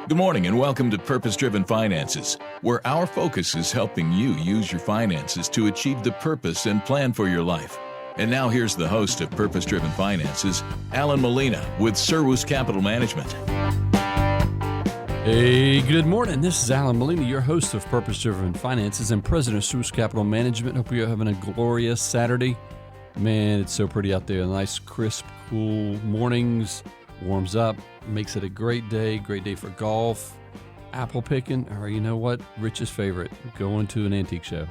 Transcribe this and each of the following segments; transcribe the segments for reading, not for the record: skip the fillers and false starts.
Good morning and welcome to Purpose Driven Finances, where our focus is helping you use your finances to achieve the purpose and plan for your life. And now here's the host of Purpose Driven Finances, Alan Molina with Serwus Capital Management. Hey, good morning. This is Alan Molina, your host of Purpose Driven Finances and president of Serwus Capital Management. Hope you're having a glorious Saturday. Man, it's so pretty out there. Nice, crisp, cool mornings. Warms up, makes it a great day for golf, apple picking, or you know what? Rich's favorite, going to an antique show.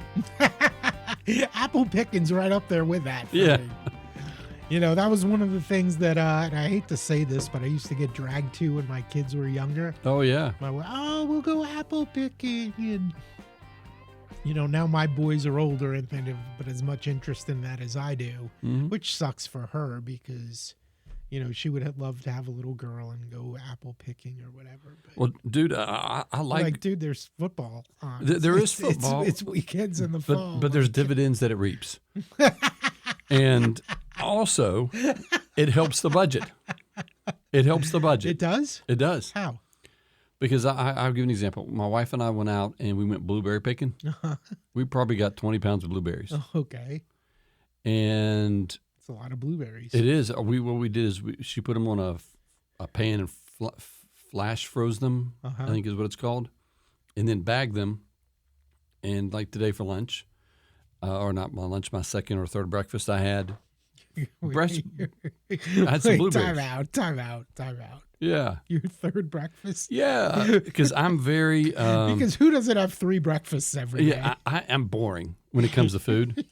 Apple picking's right up there with that. Yeah. Me. You know, that was one of the things that, and I hate to say this, but I used to get dragged to when my kids were younger. Oh, yeah. We'll go apple picking. And, you know, now my boys are older and kind of, but as much interest in that as I do, which sucks for her because, you know, she would have loved to have a little girl and go apple picking or whatever. But, well, dude, I like... dude, there's football on. There is football. It's weekends in the fall. But there's dividends that it reaps. And also, it helps the budget. It helps the budget. It does? It does. How? Because I'll give you an example. My wife and I went out and we went blueberry picking. We probably got 20 pounds of blueberries. Oh, okay. And... it's a lot of blueberries. It is. What we did is she put them on a pan and flash froze them, I think is what it's called, and then bagged them. And like today for lunch, or not my lunch, my second or third breakfast, I had I had some blueberries. Time out. Yeah. Your third breakfast? Yeah, because I'm very... because who doesn't have three breakfasts every day? Yeah, I am boring when it comes to food.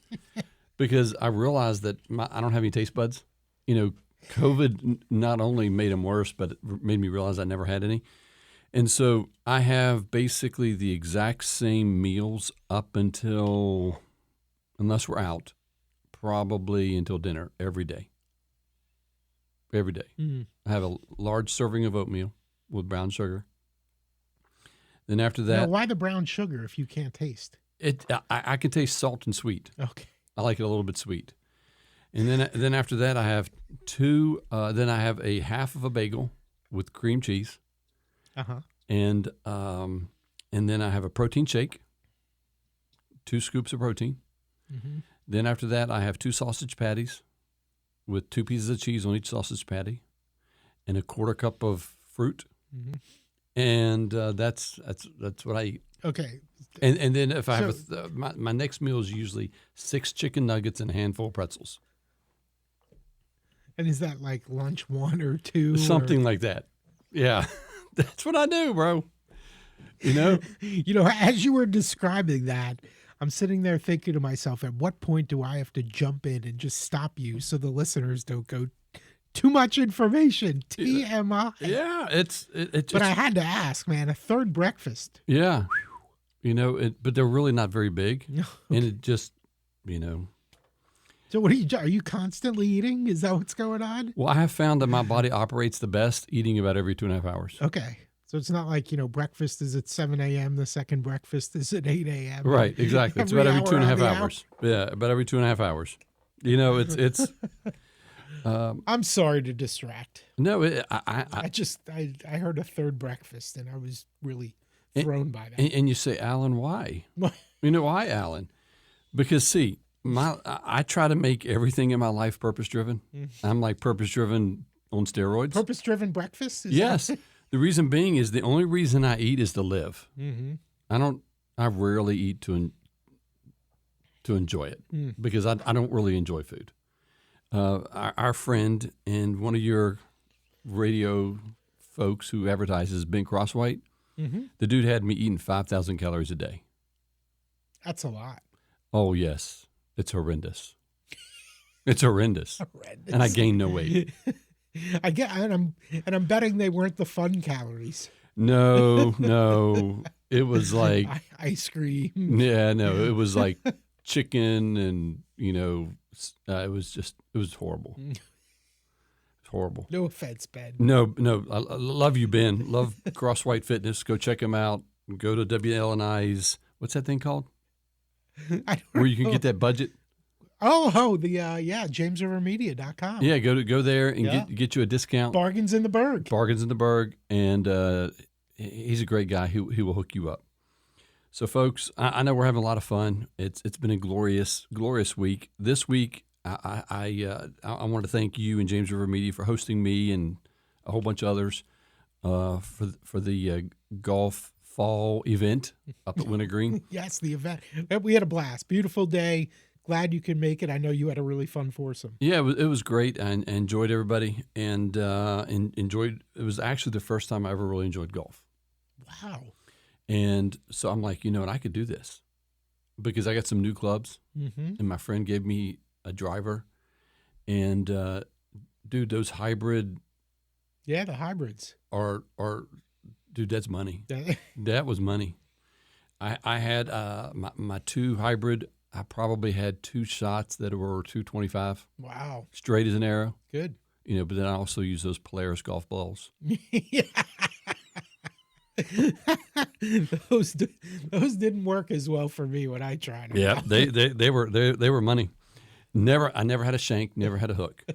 Because I realized that I don't have any taste buds. You know, COVID not only made them worse, but it made me realize I never had any. And so I have basically the exact same meals up until, unless we're out, probably until dinner every day. Every day. I have a large serving of oatmeal with brown sugar. Then after that... Now, why the brown sugar if you can't taste? I can taste salt and sweet. Okay. I like it a little bit sweet. And then after that, I have then I have a half of a bagel with cream cheese. And then I have a protein shake, 2 scoops of protein. Then after that, I have 2 sausage patties with 2 pieces of cheese on each sausage patty and a 1/4 cup of fruit. And that's what I eat. Okay. And then if I have my next meal is usually 6 chicken nuggets and a handful of pretzels. And is that like lunch 1 or 2? Something like that. Yeah. That's what I do, bro. You know? You know, as you were describing that, I'm sitting there thinking to myself, at what point do I have to jump in and just stop you so the listeners don't go too much information? TMI. Yeah, it's but I had to ask, man, a third breakfast. Yeah. You know, but they're really not very big. Okay. And it just, you know. So what are you constantly eating? Is that what's going on? Well, I have found that my body operates the best eating about every 2.5 hours. Okay. So it's not like, you know, breakfast is at 7 a.m., the second breakfast is at 8 a.m. Right, exactly. It's about every 2.5 hours. Yeah, about every 2.5 hours. You know, it's I'm sorry to distract. No, I heard a third breakfast and I was really thrown by that. And you say, Alan, why? You know why, Alan? Because see, I try to make everything in my life purpose driven. I'm like purpose driven on steroids. Purpose driven breakfast? Yes. The reason being is the only reason I eat is to live. I rarely eat to enjoy it because I don't really enjoy food. Our friend and one of your radio folks who advertises, Ben Crosswhite, the dude had me eating 5,000 calories a day. That's a lot. Oh, yes. It's horrendous. It's horrendous. And I gained no weight. And I'm betting they weren't the fun calories. No. It was like ice cream. Yeah, no, it was like chicken and, you know, it was horrible. It's horrible. No offense, Ben. No. I love you, Ben. Love Crosswhite Fitness. Go check him out. Go to WLNI's, what's that thing called? Where you can get that budget. JamesRiverMedia.com. Yeah, go there and get you a discount. Bargains in the Berg. And he's a great guy. He will hook you up. So, folks, I know we're having a lot of fun. It's been a glorious week. This week, I wanted to thank you and James River Media for hosting me and a whole bunch of others for the golf fall event up at Wintergreen. Yes, the event. We had a blast. Beautiful day. Glad you could make it. I know you had a really fun foursome. Yeah, it was great. I enjoyed everybody and enjoyed. It was actually the first time I ever really enjoyed golf. Wow. And so I'm like, you know what, I could do this because I got some new clubs, and my friend gave me a driver, and dude, those hybrid, the hybrids are dude, that's money. That was money. I had my two hybrid. I probably had two shots that were 225. Wow, straight as an arrow. Good. But then I also use those Polaris golf balls. Those didn't work as well for me when I tried them. Yeah, they were money. I never had a shank, never had a hook,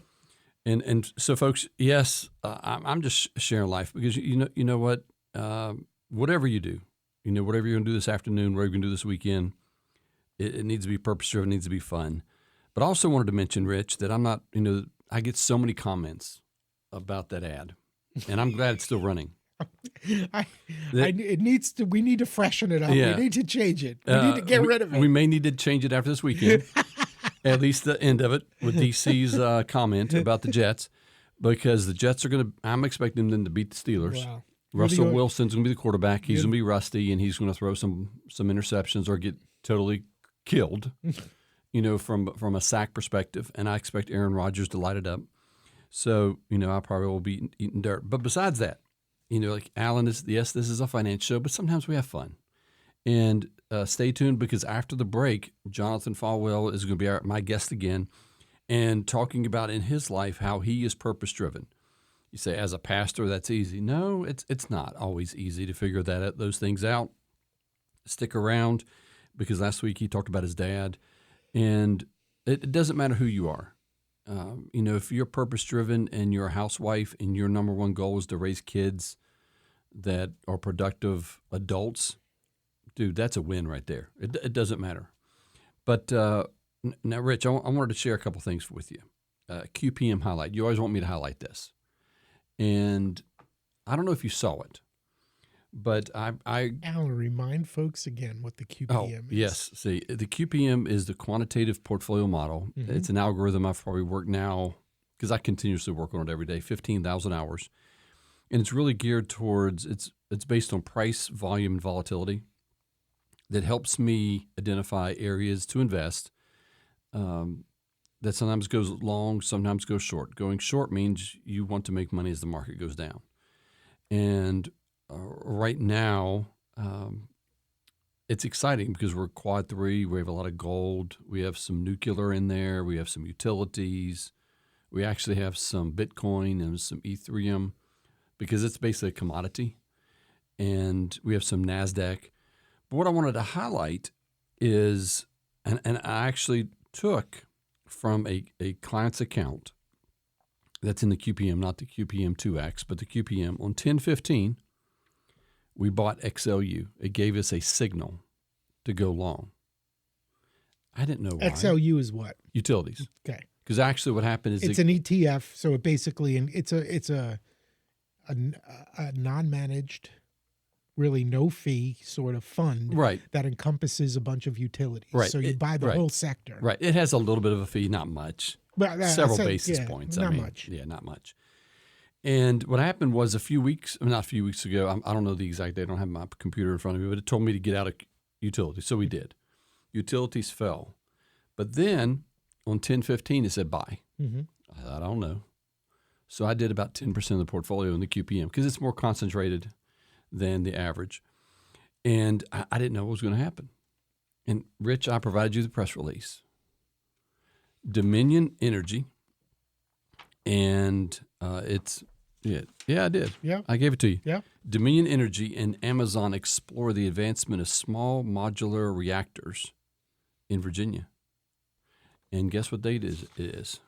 and so folks, yes, I'm just sharing life because you know what, whatever you do, whatever you're gonna do this afternoon, whatever you're gonna do this weekend, it needs to be purpose driven, needs to be fun. But I also wanted to mention, Rich, that I'm not, I get so many comments about that ad, and I'm glad it's still running. We need to freshen it up. Yeah. We need to change it. We need to get rid of it. We may need to change it after this weekend, at least the end of it with DC's comment about the Jets, because the Jets are I'm expecting them to beat the Steelers. Wow. Russell Wilson's going to be the quarterback. He's going to be rusty, and he's going to throw some interceptions or get totally killed, from a sack perspective. And I expect Aaron Rodgers to light it up. So, I probably will be eating dirt. But besides that, like Alan, this is a finance show, but sometimes we have fun. And stay tuned because after the break, Jonathan Falwell is going to be my guest again and talking about in his life how he is purpose-driven. You say, as a pastor, that's easy. No, it's not always easy to figure those things out. Stick around because last week he talked about his dad. And it doesn't matter who you are. If you're purpose-driven and you're a housewife and your number one goal is to raise kids that are productive adults, dude, that's a win right there. It doesn't matter. But now, Rich, I wanted to share a couple things with you. QPM highlight. You always want me to highlight this. And I don't know if you saw it, but Alan, remind folks again what the QPM is. Yes. See, the QPM is the quantitative portfolio model. Mm-hmm. It's an algorithm I've probably worked now, because I continuously work on it every day, 15,000 hours. And it's really geared towards, it's based on price, volume, and volatility that helps me identify areas to invest that sometimes goes long, sometimes goes short. Going short means you want to make money as the market goes down. And right now, it's exciting because we're quad 3. We have a lot of gold. We have some nuclear in there. We have some utilities. We actually have some Bitcoin and some Ethereum because it's basically a commodity. And we have some NASDAQ. But what I wanted to highlight is, and I actually took from a client's account that's in the QPM, not the QPM 2X, but the QPM on 10/15, we bought XLU. It gave us a signal to go long. I didn't know why. XLU is what? Utilities. Okay. Because actually what happened is it's an ETF, so it basically it's a non-managed, really no fee sort of fund, right, that encompasses a bunch of utilities. Right. So you buy the whole sector. Right. It has a little bit of a fee, not much. But several basis points. Not much. Yeah, not much. And what happened was not a few weeks ago, I don't know the exact date, I don't have my computer in front of me, but it told me to get out of utilities. So we did. Utilities fell. But then on 10/15, it said buy. Mm-hmm. I thought, I don't know. So I did about 10% of the portfolio in the QPM because it's more concentrated than the average. And I didn't know what was going to happen. And Rich, I provided you the press release. Dominion Energy, and I did. Yeah. I gave it to you. Yeah. Dominion Energy and Amazon explore the advancement of small modular reactors in Virginia. And guess what date it is?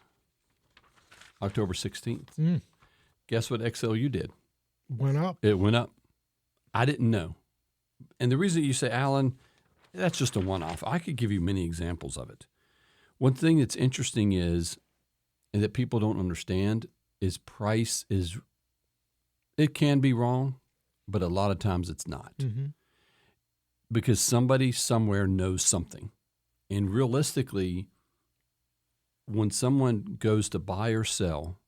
October 16th. Guess what XLU did? Went up. It went up I didn't know. And the reason you say, Alan, that's just a one-off. I could give you many examples of it. One thing that's interesting is, and that people don't understand, is price is, it can be wrong, but a lot of times it's not. Mm-hmm. Because somebody somewhere knows something. And realistically, when someone goes to buy or sell,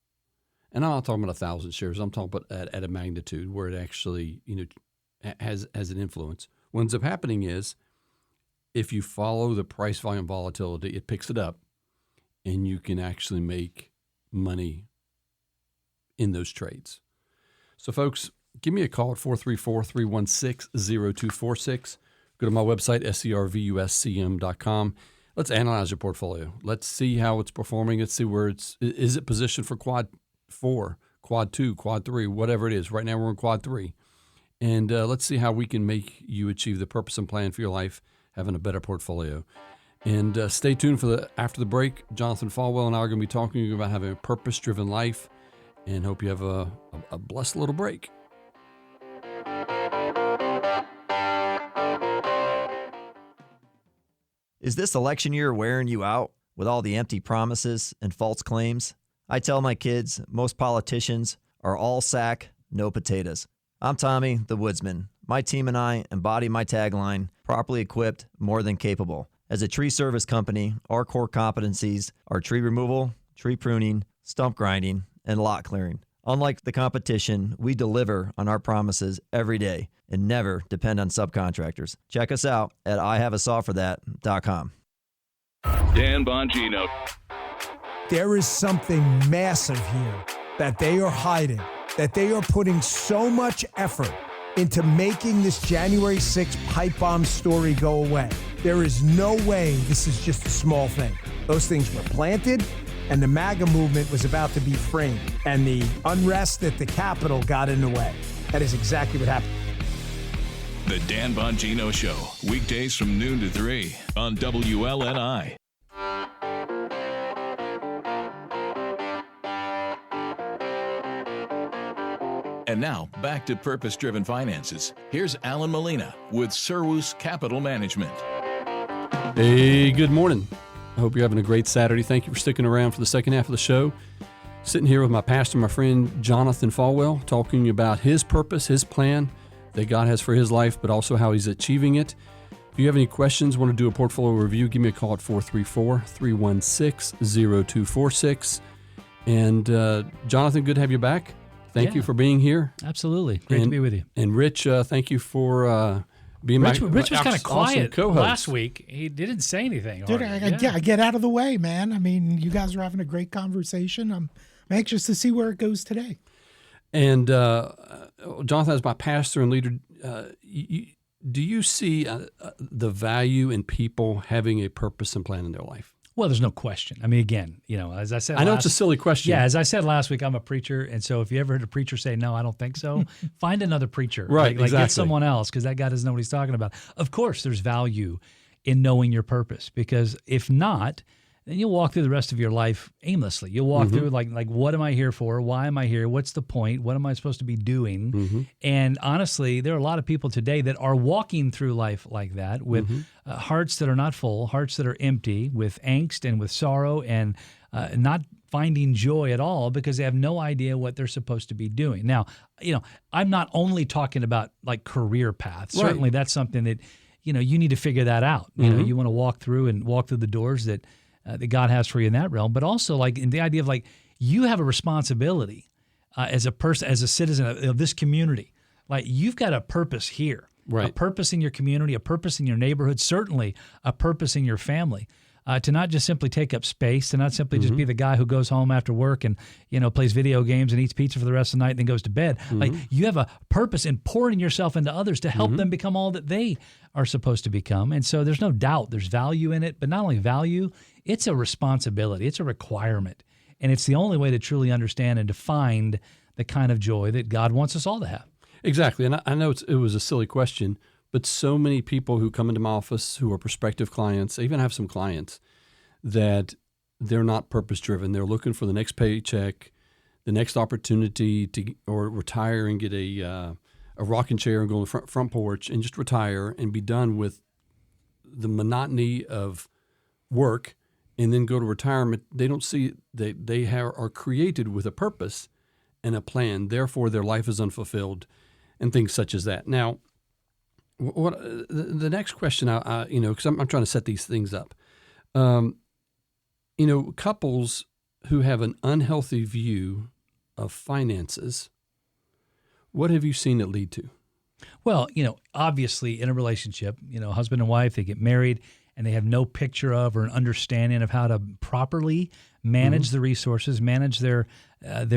and I'm not talking about 1,000 shares, I'm talking about at a magnitude where it actually, has an influence. What ends up happening is, if you follow the price volume volatility, it picks it up, and you can actually make money in those trades. So, folks, give me a call at 434-316-0246. Go to my website, servuscm.com. Let's analyze your portfolio. Let's see how it's performing. Let's see where is it positioned for quad 4, quad 2, quad 3, whatever it is. Right now we're in quad 3. And let's see how we can make you achieve the purpose and plan for your life, having a better portfolio. And stay tuned for after the break. Jonathan Falwell and I are going to be talking to you about having a purpose-driven life, and hope you have a blessed little break. Is this election year wearing you out with all the empty promises and false claims? I tell my kids most politicians are all sack, no potatoes. I'm Tommy, the woodsman. My team and I embody my tagline, properly equipped, more than capable. As a tree service company, our core competencies are tree removal, tree pruning, stump grinding, and lot clearing. Unlike the competition, we deliver on our promises every day and never depend on subcontractors. Check us out at IHaveASawForThat.com. Dan Bongino. There is something massive here that they are hiding, that they are putting so much effort into making this January 6th pipe bomb story go away. There is no way this is just a small thing. Those things were planted, and the MAGA movement was about to be framed, and the unrest at the Capitol got in the way. That is exactly what happened. The Dan Bongino Show, weekdays from noon to 3 on WLNI. And now, back to Purpose-Driven Finances. Here's Alan Molina with Servus Capital Management. Hey, good morning. I hope you're having a great Saturday. Thank you for sticking around for the second half of the show. Sitting here with my pastor, my friend Jonathan Falwell, talking about his purpose, his plan that God has for his life, but also how he's achieving it. If you have any questions, want to do a portfolio review, give me a call at 434-316-0246. And Jonathan, good to have you back. Thank you for being here. Absolutely. Great to be with you. And Rich, thank you for being Rich my was kind of quiet co-host last week. He didn't say anything. Dude, I get out of the way, man. I mean, you guys are having a great conversation. I'm anxious to see where it goes today. And Jonathan, as my pastor and leader, do you see the value in people having a purpose and plan in their life? Well, there's no question. I mean, again, as I said, I know it's a silly question. Yeah, as I said last week, I'm a preacher, and so if you ever heard a preacher say, "No, I don't think so," find another preacher. Right, like exactly. Get someone else, because that guy doesn't know what he's talking about. Of course, there's value in knowing your purpose, because if not, then you'll walk through the rest of your life aimlessly. You'll walk through like, what am I here for? Why am I here? What's the point? What am I supposed to be doing? And honestly, there are a lot of people today that are walking through life like that with hearts that are not full, hearts that are empty, with angst and with sorrow, and not finding joy at all because they have no idea what they're supposed to be doing. Now, I'm not only talking about like career paths. Right. Certainly that's something that, you need to figure that out. You want to walk through the doors that God has for you in that realm, but also like in the idea of like you have a responsibility as a person, as a citizen of this community. Like you've got a purpose here, right? A purpose in your community, a purpose in your neighborhood, certainly a purpose in your family. To not just simply take up space, to not simply just be the guy who goes home after work and plays video games and eats pizza for the rest of the night and then goes to bed. Like you have a purpose in pouring yourself into others to help them become all that they are supposed to become. And so there's no doubt there's value in it, but not only value, it's a responsibility, it's a requirement, and it's the only way to truly understand and to find the kind of joy that God wants us all to have. Exactly, and I know it was a silly question, but so many people who come into my office who are prospective clients, I even have some clients that they're not purpose-driven. They're looking for the next paycheck, the next opportunity to or retire and get a a rocking chair and go on the front porch and just retire and be done with the monotony of work and then go to retirement, they don't see they are created with a purpose and a plan. Therefore, their life is unfulfilled and things such as that. Now, what the next question, because I'm trying to set these things up. Couples who have an unhealthy view of finances, what have you seen it lead to? Well, obviously in a relationship, husband and wife, they get married and they have no picture of or an understanding of how to properly manage the resources, manage their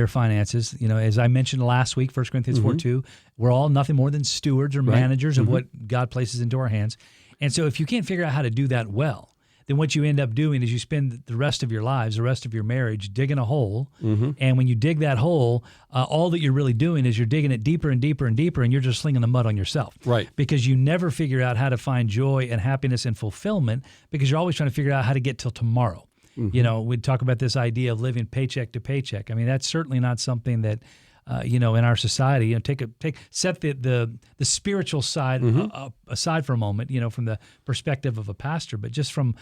finances. As I mentioned last week, 1 Corinthians 4:2, we're all nothing more than stewards or managers of what God places into our hands. And so if you can't figure out how to do that well, then what you end up doing is you spend the rest of your lives, the rest of your marriage, digging a hole. And when you dig that hole, all that you're really doing is you're digging it deeper and deeper and deeper, and you're just slinging the mud on yourself. Right. Because you never figure out how to find joy and happiness and fulfillment because you're always trying to figure out how to get till tomorrow. We talk about this idea of living paycheck to paycheck. I mean, that's certainly not something that in our society. Set the spiritual side aside for a moment. From the perspective of a pastor, but just from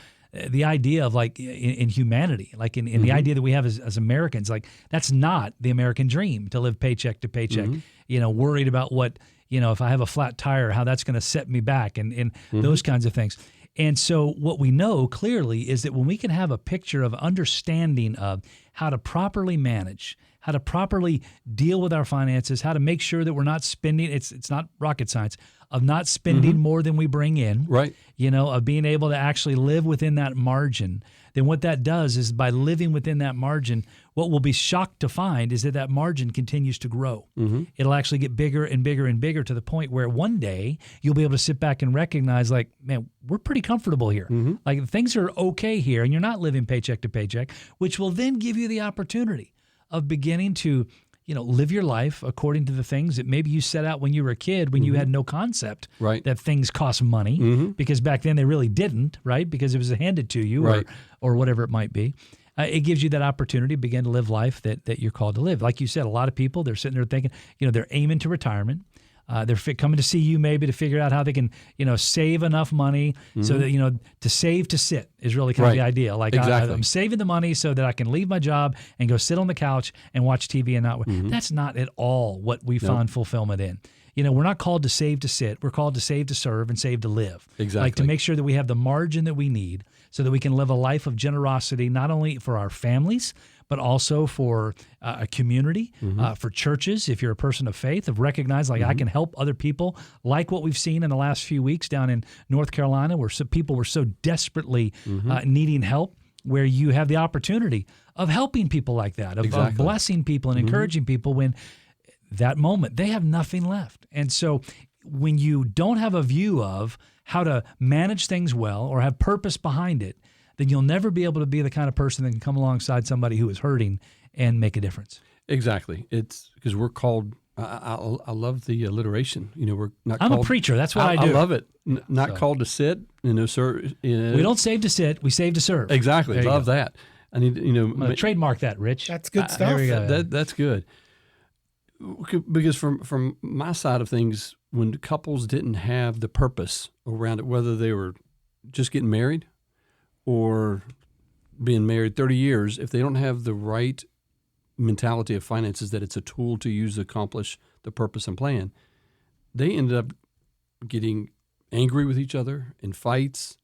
the idea of like in humanity, like in the idea that we have as Americans, like that's not the American dream to live paycheck to paycheck. Worried about what if I have a flat tire, how that's going to set me back, and those kinds of things. And so what we know clearly is that when we can have a picture of understanding of how to properly manage, how to properly deal with our finances, how to make sure that we're not spending, it's not rocket science, of not spending more than we bring in, right? Of being able to actually live within that margin, then what that does is by living within that margin, what we'll be shocked to find is that margin continues to grow. It'll actually get bigger and bigger and bigger to the point where one day you'll be able to sit back and recognize like, man, we're pretty comfortable here. Like things are okay here and you're not living paycheck to paycheck, which will then give you the opportunity of beginning to live your life according to the things that maybe you set out when you were a kid, when you had no concept that things cost money, because back then they really didn't, right? Because it was handed to you or whatever it might be. It gives you that opportunity to begin to live life that you're called to live. Like you said, a lot of people, they're sitting there thinking, they're aiming to retirement. They're coming to see you maybe to figure out how they can, save enough money so that, to save to sit is really kind of the idea. Like exactly. I'm saving the money so that I can leave my job and go sit on the couch and watch TV and not. That's not at all what we find fulfillment in. We're not called to save to sit. We're called to save to serve and save to live. Exactly. Like to make sure that we have the margin that we need so that we can live a life of generosity, not only for our families, but also for a community, for churches, if you're a person of faith, of recognize like I can help other people, like what we've seen in the last few weeks down in North Carolina, where some people were so desperately needing help, where you have the opportunity of helping people like that, of blessing people and encouraging people when that moment they have nothing left. And so when you don't have a view of how to manage things well or have purpose behind it, then you'll never be able to be the kind of person that can come alongside somebody who is hurting and make a difference. Exactly. It's because we're called, I love the alliteration. We're not I'm called, a preacher. That's what I do. I love it. Not called to sit, sir. We don't save to sit. We save to serve. Exactly. Love that. I need, I'm going to trademark that, Rich. That's good stuff. There we go. That's good. Because from my side of things, when couples didn't have the purpose around it, whether they were just getting married or being married 30 years, if they don't have the right mentality of finances, that it's a tool to use to accomplish the purpose and plan, they ended up getting angry with each other in fights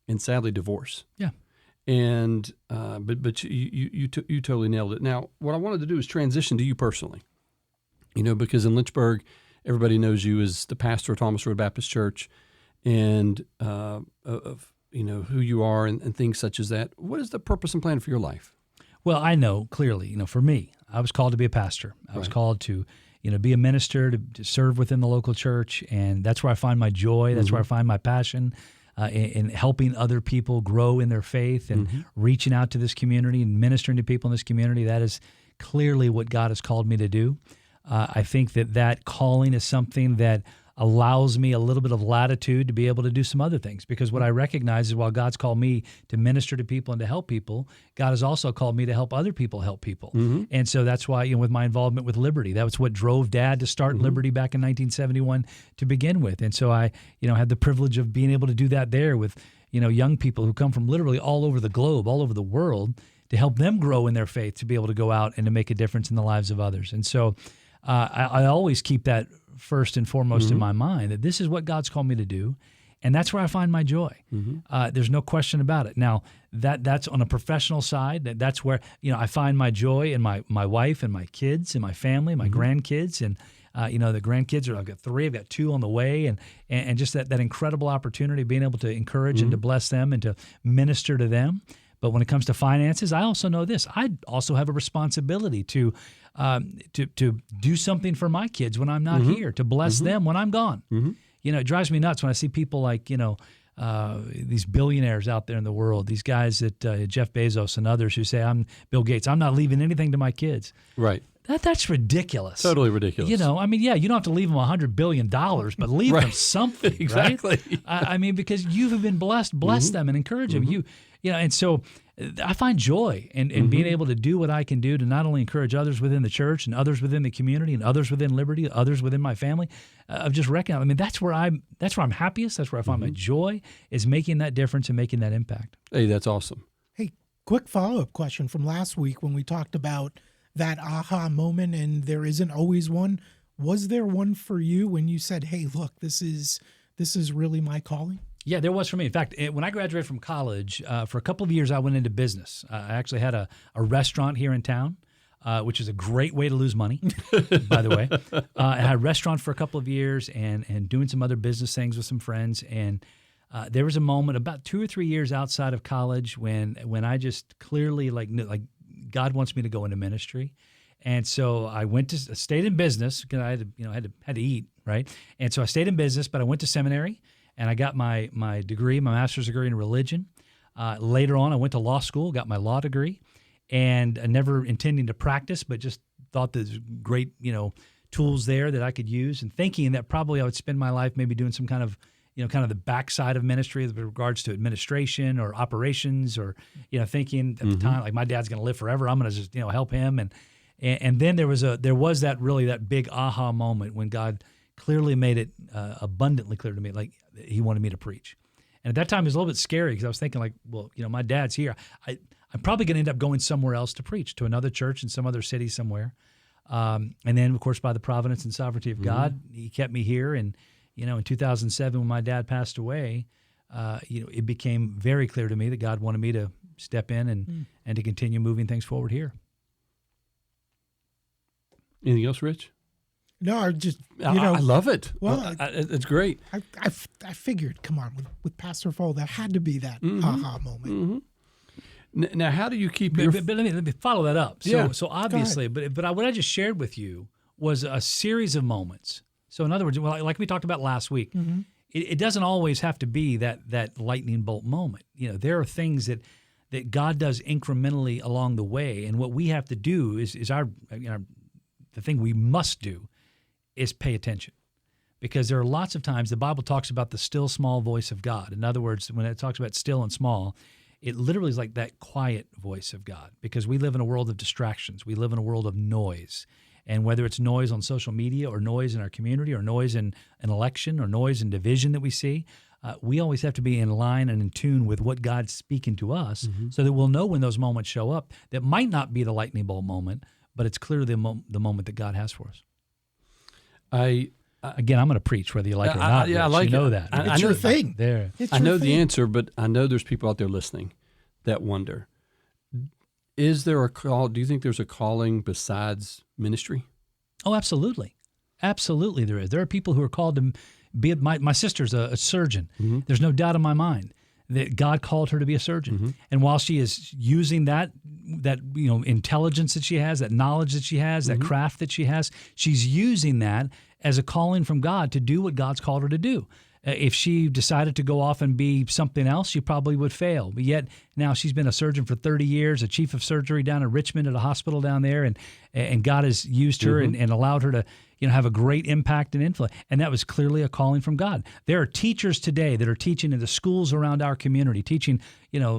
and sadly divorce. Yeah. And but you totally nailed it. Now, what I wanted to do is transition to you personally. Because in Lynchburg, everybody knows you as the pastor of Thomas Road Baptist Church, and of who you are and things such as that. What is the purpose and plan for your life? Well, I know clearly, for me, I was called to be a pastor. I was called to, be a minister, to serve within the local church, and that's where I find my joy. That's where I find my passion in helping other people grow in their faith and reaching out to this community and ministering to people in this community. That is clearly what God has called me to do. I think that calling is something that allows me a little bit of latitude to be able to do some other things. Because what I recognize is while God's called me to minister to people and to help people, God has also called me to help other people help people. And so that's why, with my involvement with Liberty, that was what drove Dad to start Liberty back in 1971 to begin with. And so I, had the privilege of being able to do that there with, young people who come from literally all over the globe, all over the world, to help them grow in their faith, to be able to go out and to make a difference in the lives of others. And so I always keep that first and foremost in my mind, that this is what God's called me to do, and that's where I find my joy. There's no question about it. Now, that's on a professional side. That's where I find my joy in my wife and my kids and my family, my grandkids, and the grandkids I've got 3, I've got 2 on the way, and just that incredible opportunity of being able to encourage and to bless them and to minister to them. But when it comes to finances, I also know this. I also have a responsibility to do something for my kids when I'm not here, to bless them when I'm gone. It drives me nuts when I see people like, these billionaires out there in the world, these guys that Jeff Bezos and others who say, I'm Bill Gates, I'm not leaving anything to my kids. Right. That's ridiculous. Totally ridiculous. You don't have to leave them $100 billion, but leave them something, exactly. Right? Because you have been blessed, bless them and encourage them. And so I find joy in being able to do what I can do to not only encourage others within the church and others within the community and others within Liberty, others within my family, of just recognizing. That's where I'm happiest. That's where I find my joy, is making that difference and making that impact. Hey, that's awesome. Hey, quick follow-up question from last week when we talked about that aha moment, and there isn't always one. Was there one for you when you said, hey, look, this is really my calling? Yeah, there was for me. In fact, when I graduated from college, for a couple of years, I went into business. I actually had a restaurant here in town, which is a great way to lose money, by the way. I had a restaurant for a couple of years and doing some other business things with some friends. And there was a moment about 2 or 3 years outside of college when I just clearly knew, God wants me to go into ministry. And so I stayed in business because I had to eat, right? And so I stayed in business, but I went to seminary. And I got my degree, my master's degree in religion. Later on, I went to law school, got my law degree, and never intending to practice, but just thought there's great, tools there that I could use, and thinking that probably I would spend my life maybe doing some kind of the backside of ministry with regards to administration or operations, or thinking at the time like my dad's going to live forever, I'm going to just help him, and then there was that big aha moment when God clearly made it abundantly clear to me, like he wanted me to preach. And at that time, it was a little bit scary because I was thinking my dad's here. I'm probably going to end up going somewhere else to preach, to another church in some other city somewhere. And then, of course, by the providence and sovereignty of God, he kept me here. And, in 2007, when my dad passed away, it became very clear to me that God wanted me to step in and to continue moving things forward here. Anything else, Rich? No, I just, I love it. Well, it's great. I figured, come on, with Pastor Falwell, that had to be that aha moment. Now, how do you keep but let me follow that up. So obviously, but what I just shared with you was a series of moments. So in other words, like we talked about last week, it doesn't always have to be that lightning bolt moment. There are things that God does incrementally along the way, and what we have to do is the thing we must do is pay attention, because there are lots of times the Bible talks about the still small voice of God. In other words, when it talks about still and small, it literally is like that quiet voice of God, because we live in a world of distractions. We live in a world of noise. And whether it's noise on social media or noise in our community or noise in an election or noise in division that we see, we always have to be in line and in tune with what God's speaking to us, so that we'll know when those moments show up that might not be the lightning bolt moment, but it's clearly the moment that God has for us. Again, I'm going to preach whether you like it or not. I like you know it. that. It's your thing. There. I know the answer, but I know there's people out there listening that wonder, is there a call? Do you think there's a calling besides ministry? Oh, absolutely. Absolutely there is. There are people who are called to be, my sister's a surgeon. There's no doubt in my mind that God called her to be a surgeon. And while she is using that intelligence that she has, that knowledge that she has, that craft that she has, she's using that as a calling from God to do what God's called her to do. If she decided to go off and be something else, she probably would fail. But yet now she's been a surgeon for 30 years, a chief of surgery down in Richmond at a hospital down there, and God has used her and allowed her to have a great impact and influence. And that was clearly a calling from God. There are teachers today that are teaching in the schools around our community, teaching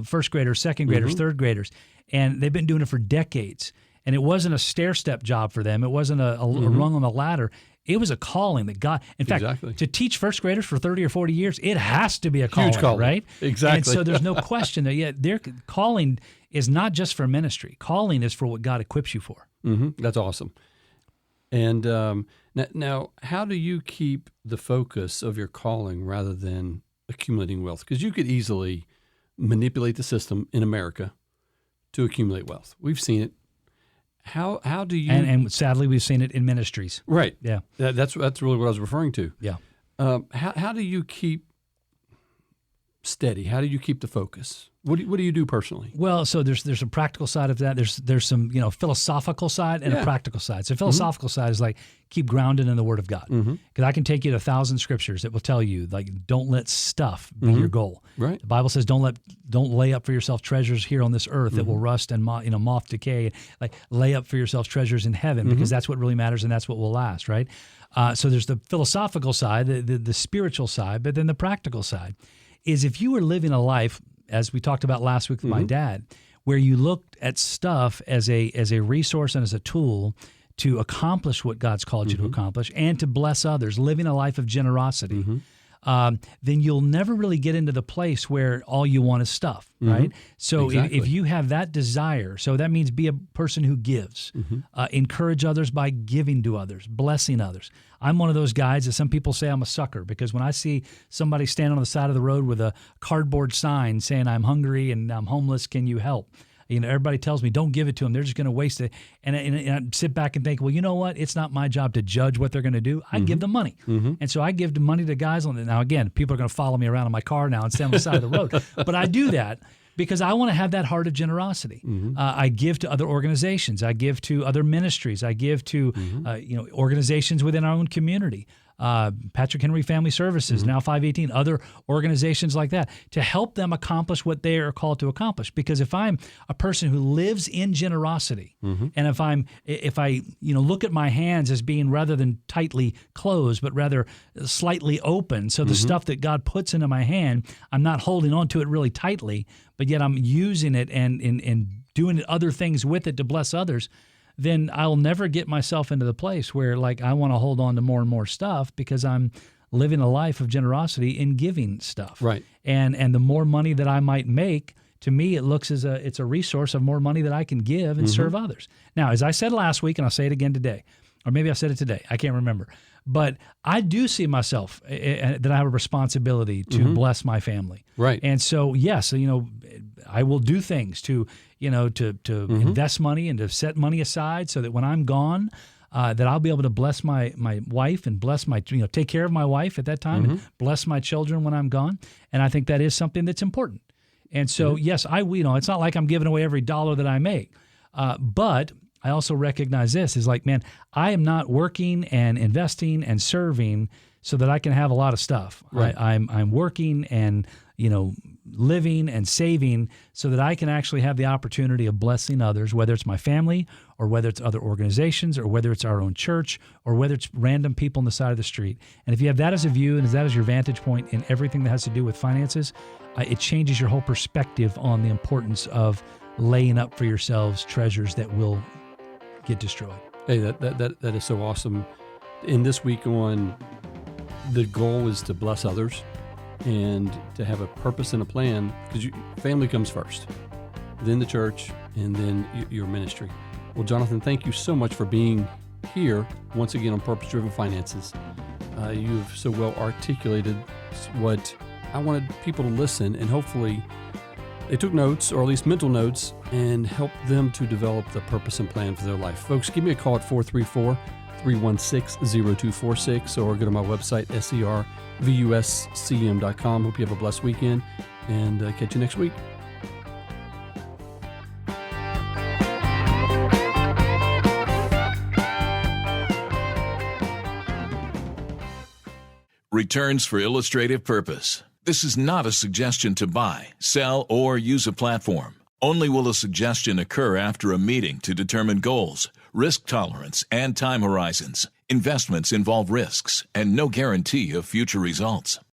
first graders, second graders, third graders, and they've been doing it for decades. And it wasn't a stair-step job for them. It wasn't a rung on the ladder. It was a calling that God, in fact, to teach first graders for 30 or 40 years, it has to be a calling, right? Exactly. And so there's no question that their calling is not just for ministry. Calling is for what God equips you for. That's awesome. And now, how do you keep the focus of your calling rather than accumulating wealth? Because you could easily manipulate the system in America to accumulate wealth. We've seen it. How do you? And sadly, we've seen it in ministries. Right. Yeah. That's really what I was referring to. Yeah. How do you keep steady? How do you keep the focus? What do you do personally? Well, so there's a practical side of that. There's some philosophical side and a practical side. So philosophical side is like keep grounded in the Word of God, because I can take you to 1,000 scriptures that will tell you like don't let stuff be your goal. Right. The Bible says don't lay up for yourself treasures here on this earth that will rust and moth decay. Like lay up for yourself treasures in heaven, because that's what really matters and that's what will last. Right. So there's the philosophical side, the spiritual side, but then the practical side is if you were living a life, as we talked about last week with my dad, where you looked at stuff as a resource and as a tool to accomplish what God's called you to accomplish and to bless others, living a life of generosity, then you'll never really get into the place where all you want is stuff, right? So if you have that desire, so that means be a person who gives, encourage others by giving to others, blessing others. I'm one of those guys that some people say I'm a sucker, because when I see somebody standing on the side of the road with a cardboard sign saying I'm hungry and I'm homeless, can you help? Everybody tells me, don't give it to them. They're just going to waste it. And I sit back and think, well, you know what? It's not my job to judge what they're going to do. I give them money. And so I give the money to guys on it. Now, again, people are going to follow me around in my car now and stand on the side of the road. But I do that because I want to have that heart of generosity. I give to other organizations. I give to other ministries. I give to organizations within our own community. Patrick Henry Family Services, now 518, other organizations like that, to help them accomplish what they are called to accomplish. Because if I'm a person who lives in generosity, and if I look at my hands as being rather than tightly closed, but rather slightly open, so the stuff that God puts into my hand, I'm not holding on to it really tightly, but yet I'm using it and doing other things with it to bless others, then I'll never get myself into the place where like I want to hold on to more and more stuff, because I'm living a life of generosity in giving stuff. Right. And the more money that I might make, to me it looks as it's a resource of more money that I can give and serve others. Now, as I said last week, and I'll say it again today, or maybe I said it today, I can't remember, but I do see myself that I have a responsibility to bless my family. Right. And so, yes, I will do things to invest money and to set money aside so that when I'm gone, that I'll be able to bless my wife and bless take care of my wife at that time and bless my children when I'm gone. And I think that is something that's important. And so, yes, it's not like I'm giving away every dollar that I make, but I also recognize this is like, man, I am not working and investing and serving so that I can have a lot of stuff. Right. I'm working and living and saving so that I can actually have the opportunity of blessing others, whether it's my family or whether it's other organizations or whether it's our own church or whether it's random people on the side of the street. And if you have that as a view and that as your vantage point in everything that has to do with finances, it changes your whole perspective on the importance of laying up for yourselves treasures that will get destroyed. Hey, that is so awesome. In this week on, the goal is to bless others and to have a purpose and a plan, because family comes first, then the church, and then your ministry. Well, Jonathan, thank you so much for being here once again on Purpose Driven Finances. You've so well articulated what I wanted people to listen, and hopefully they took notes, or at least mental notes, and helped them to develop the purpose and plan for their life. Folks, give me a call at 434-316-0246, or go to my website, servuscm.com. Hope you have a blessed weekend, and catch you next week. returns for illustrative purpose. This is not a suggestion to buy, sell, or use a platform. Only will a suggestion occur after a meeting to determine goals, risk tolerance, and time horizons. Investments involve risks and no guarantee of future results.